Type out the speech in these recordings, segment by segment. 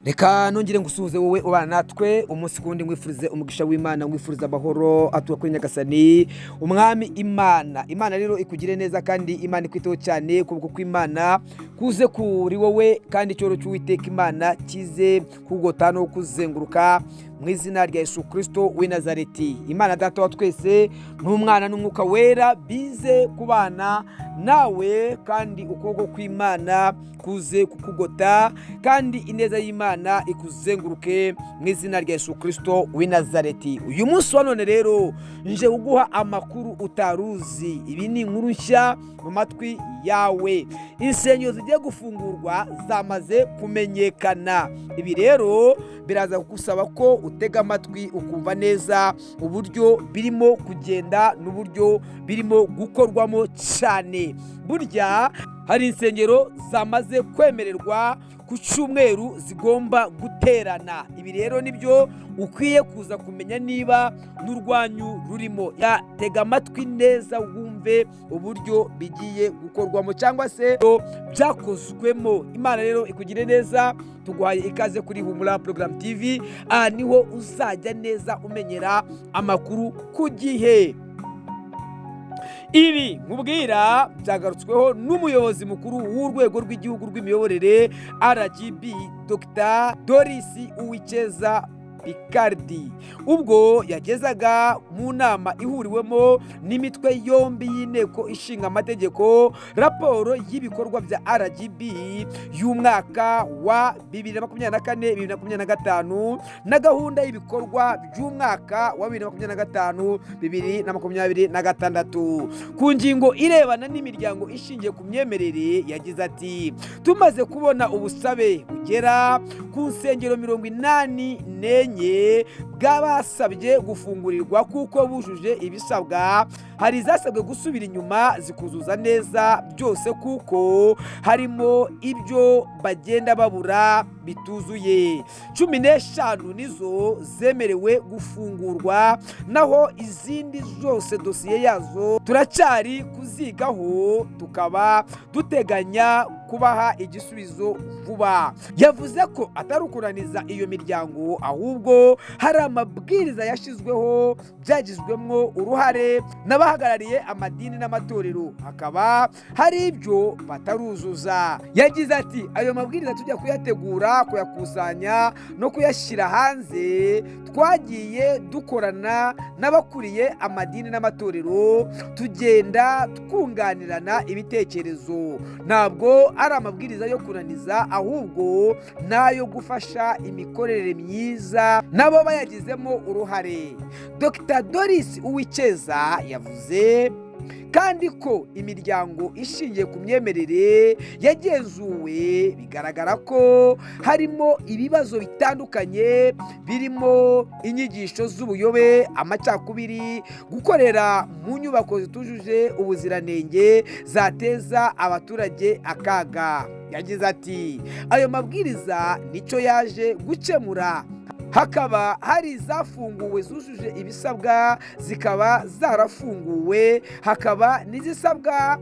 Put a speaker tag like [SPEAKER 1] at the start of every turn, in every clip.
[SPEAKER 1] Reka nongere ngusuhuze wowe ubana natwe umunsi kundi ngwifurize umugisha w'Imana, ngwifuriza amahoro atuwa kuri Nyagasani umwami Imana rero ikugire neza kandi Imana ikwiteho cyane kubwo kw'Imana kuze kuri wowe kandi cyoro cy'Uwiteka Imana kize kugota no kuzenguruka mu izina rya Yesu Kristo w'i Nazareti. Imana data wa twese n'umwana n'umwuka wera bize kubana nawe kandi ukuboko kw'Imana kuze kukugota kandi ineza y'Imana ikuzenguruke mu izina rya Yesu Kristo w'i Nazareti. Uyu munsi wa none rero nje kuguha amakuru utaruzi. Ibi ni inkuru nshya mu matwi yawe. Insengero zigiye gufungurwa zamaze kumenyekana. Ibi rero biraza gusaba ko utega amatwi ukumva neza uburyo birimo kugenda n'uburyo birimo gukorwamo cyane. Burya hari insengero zamaze kwemererwa ku cyumweru zigomba guterana. Ibi rero nibyo ukwiye kuza kumenya niba n'urwanyu rurimo. Tega amatwi neza wumve uburyo bigiye gukorwamo cyangwa se byakozwemo. Imana rero ikugire neza, tuguhaye ikaze kuri HUMURA Program TV. Niho uzajya neza umenyera amakuru ku gihe. Ibi nkubwira byagarutsweho n'umuyobozi mukuru w'urwego rw'igihugu rw'imiyoborere Rgb Dr. Uwicyeza Picardi ubwo yagezaga mu nama ihuriwemo n'imitwe yombi y'inteko ishinga amategeko raporo y'ibikorwa bya Rgb y'umwaka wa 2024-2025 na gahunda y'ibikorwa by'umwaka wa 2025-2026 ku ngingo irebana n'imiryango ishingiye ku myemerere. Yagize ati tumaze kubona ubusabe bugera ku nsengero 84 bw'abasabye gufungurirwa kuko bujuje ibisabwa, hari izasabwe gusubira inyuma zikuzuza neza byose kuko harimo ibyo bagenda babura bituzuye. 15 nizo zemerewe gufungurwa, naho izindi zose dosiye yazo turacyari kuzigaho, tukaba duteganya kubaha igisubizo vuba. Yavuze ko atari ukuraniza iyo miryango ahubwo hari amabwiriza yashyizweho byagizwemo uruhare n'abahagarariye amadini n'amatorero, hakaba hari ibyo bataruzuza. Yagize ati ayo mabwiriza tujya kuyategura, kuyakusanya no kuyashyira hanze, twagiye dukorana n'abakuriye amadini n'amatorero, tugenda twunganirana ibitekerezo. Ntabwo ari amabwiriza yo kunaniza ahubwo nayo gufasha imikorere myiza nabo bayagizemo uruhare. Dr. Uwicyeza yavuze kandi ko imiryango ishingiye ku myemerere yagenzuwe, bigaragara ko harimo ibibazo bitandukanye birimo inyigisho z'ubuyobe, amacakubiri, gukorera mu nyubako zitujuje ubuziranenge zateza abaturage akaga. Yagize ati ayo mabwiriza nicyo yaje gukemura. Hakaba hari izafunguwe zujuje ibisabwa zikaba zarafunguwe, hakaba n'izisabwa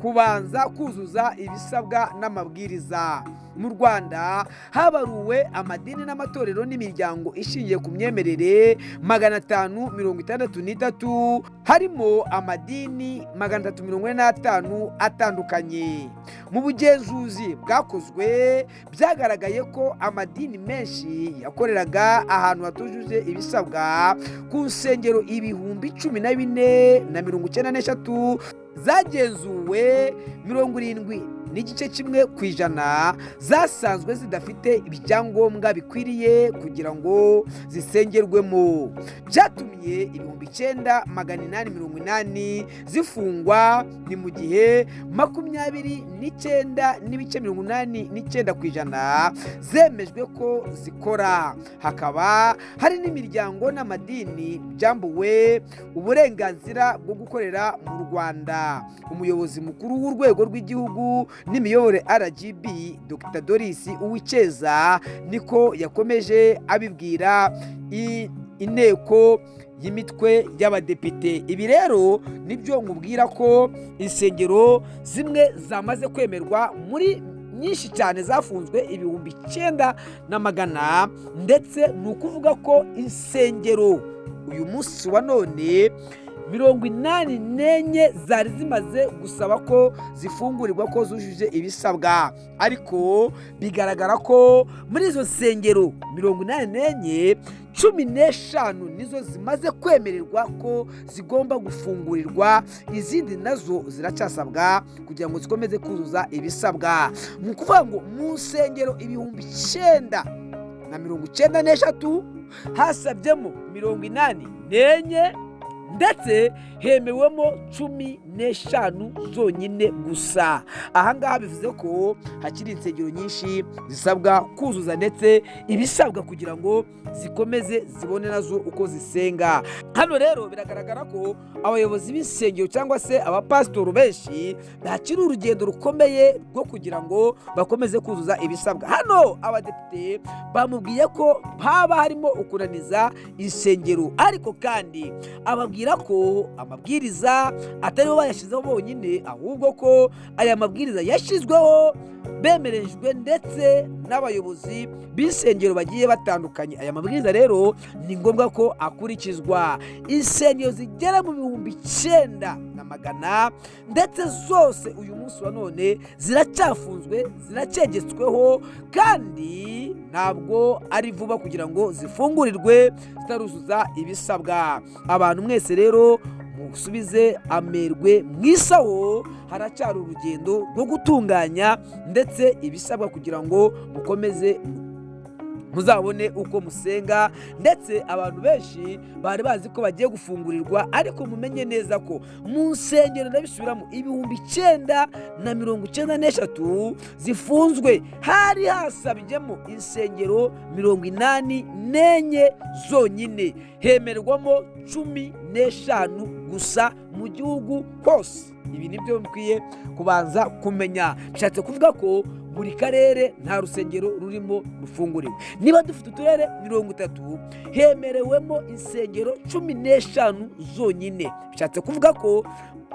[SPEAKER 1] kubanza kuzuza ibisabwa n'amabwiriza. Mu Rwanda habaruwe amadini n'amatorero n'imiryango ishingiye ku myemerere 563, harimo amadini 345 atandukanye. Mu bugenzuzi bwakozwe byagaragaye ko amadini menshi yakoreraga ahantu hatujuje ibisabwa. Ku nsengero 14,093 zagenzuwe, 70.1% zasanzwe zidafite ibyangombwa bikwiriye kugira ngo zisengerwemo. Byatumye 9,880 zifungwa, ni mu gihe 29.89% zemejwe ko zikora. Hakaba hari n'imiryango n'amadini byambuwe uburenganzira bwo gukorera mu Rwanda. Umuyobozi mukuru w'urwego rw'igihugu n'imiyoborere Rgb Dr. Uwicyeza niko yakomeje abibwira inteko y'imitwe y'abadepite. Ibi rero nibyo nkubwira ko insengero zimwe zamaze kwemerwa muri nyinshi cyane zafunzwe 9,900, ndetse ni ukuvuga ko insengero uyu munsi wa none 84 zari zimaze gusaba ko zifungurirwa ko zujuje ibisabwa, ariko bigaragara ko muri izo nsengero 84 15 nizo zimaze kwemererwa ko zigomba gufungurirwa, izindi nazo ziracyasabwa kugira ngo zikomeze kuzuza ibisabwa. Mu kuvuga ngo mu nsengero 993 hasabyemo 84 ndetse hemewemo 15 zonyine gusa. Ahangaha bivuze ko hakiri insengero nyinshi zisabwa kuzuza ndetse ibisabwa kugira ngo zikomeze zibone nazo uko zisenga. Hano rero biragaragara ko abayobozi b'insengero cyangwa se abapasitoro benshi bakiri urugendo rukomeye rwo kugira ngo bakomeze kuzuza ibisabwa. Hano abadepite bamubwiye ko haba harimo ukunaniza insengero, ariko kandi ababwira ko amabwiriza atari bo bayashyizeho bonyine, ahubwo ko aya mabwiriza yashyizweho bemerejwe ndetse n'abayobozi b'insengero bagiye batandukanye. Aya mabwiriza rero ni ngombwa ko akurikizwa. Insengero zigera mu 9,900 ndetse zose uyu munsi wa none ziracyafunzwe, ziracyegetsweho, kandi ntabwo ari vuba kugira ngo zifungurirwe zitaruzuza ibisabwa. Abantu mwese rero musubize amerwe mwisaho, haracyari urugendo rwo gutunganya ndetse ibisabwa kugira ngo mukomeze muzabone uko musenga. Ndetse abantu benshi bari bazi ko bagiye gufungurirwa, ariko mumenye neza ko mu nsengero ndabisubiramo 993 zifunzwe, hari hasabyemo insengero 84 zonyine, hemerwamo 15 gusa mu gihugu hose. Ibi nibyo mukwiye kubanza kumenya. Bishatse kuvuga ko buri karere nta rusengero rurimo rufunguriwe. Niba dufite uturere 30, hemerewemo insengero 15 zonyine. Bishatse kuvuga ko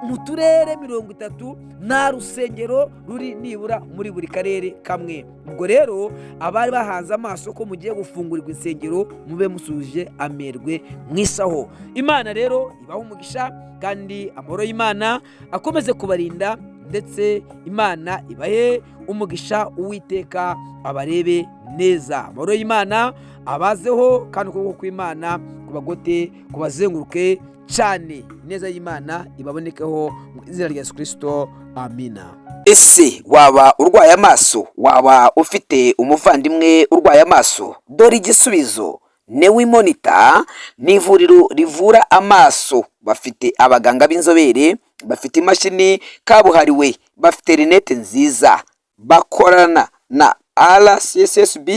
[SPEAKER 1] mu turere 30 nta rusengero ruri nibura muri buri karere kamwe. Ubwo rero abari bahanze amaso ko mugiye gufungurirwa insengero, mube musuje amerwe mwisaho. Imana rero ibaho umugisha, kandi amahoro y'Imana akomeze kubarinda, ndetse Imana ibahe umugisha, Uwiteka abarebe neza. Amahoro y'Imana abazeho, kandi ukuboko kw'Imana kubagote, kubazenguruke cyane. Neza y'Imana ibabonekeho mu izina rya Yesu Kristo, amina.
[SPEAKER 2] Ese waba urwaye amaso? Waba ufite umuvandimwe urwaye amaso? Dore igisubizo. Newi Monitor ni ivuriro rivura amaso. Bafite abaganga b'inzobere, bafite imashini kabuhariwe, bafite rinete nziza, bakorana na RCSB,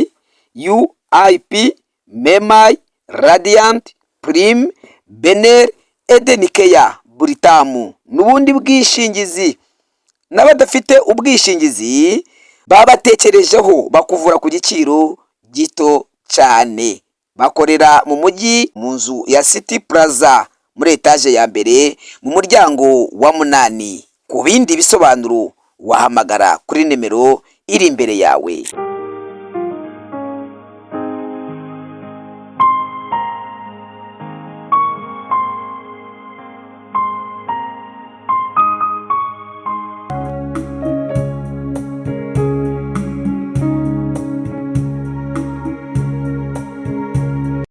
[SPEAKER 2] UIP, MEMAI, Radiant, Prime, Bener, Edenicare, Buritamu n'ubundi bwishingizi. N'abadafite ubwishingizi babatekerejeho, bakuvura ku giciro gito cyane. Bakorera mu mujyi, mu nzu ya City Plaza, muri etaje ya mbere, mu muryango wa 8. Ku bindi bisobanuro wahamagara kuri nimero iri imbere yawe.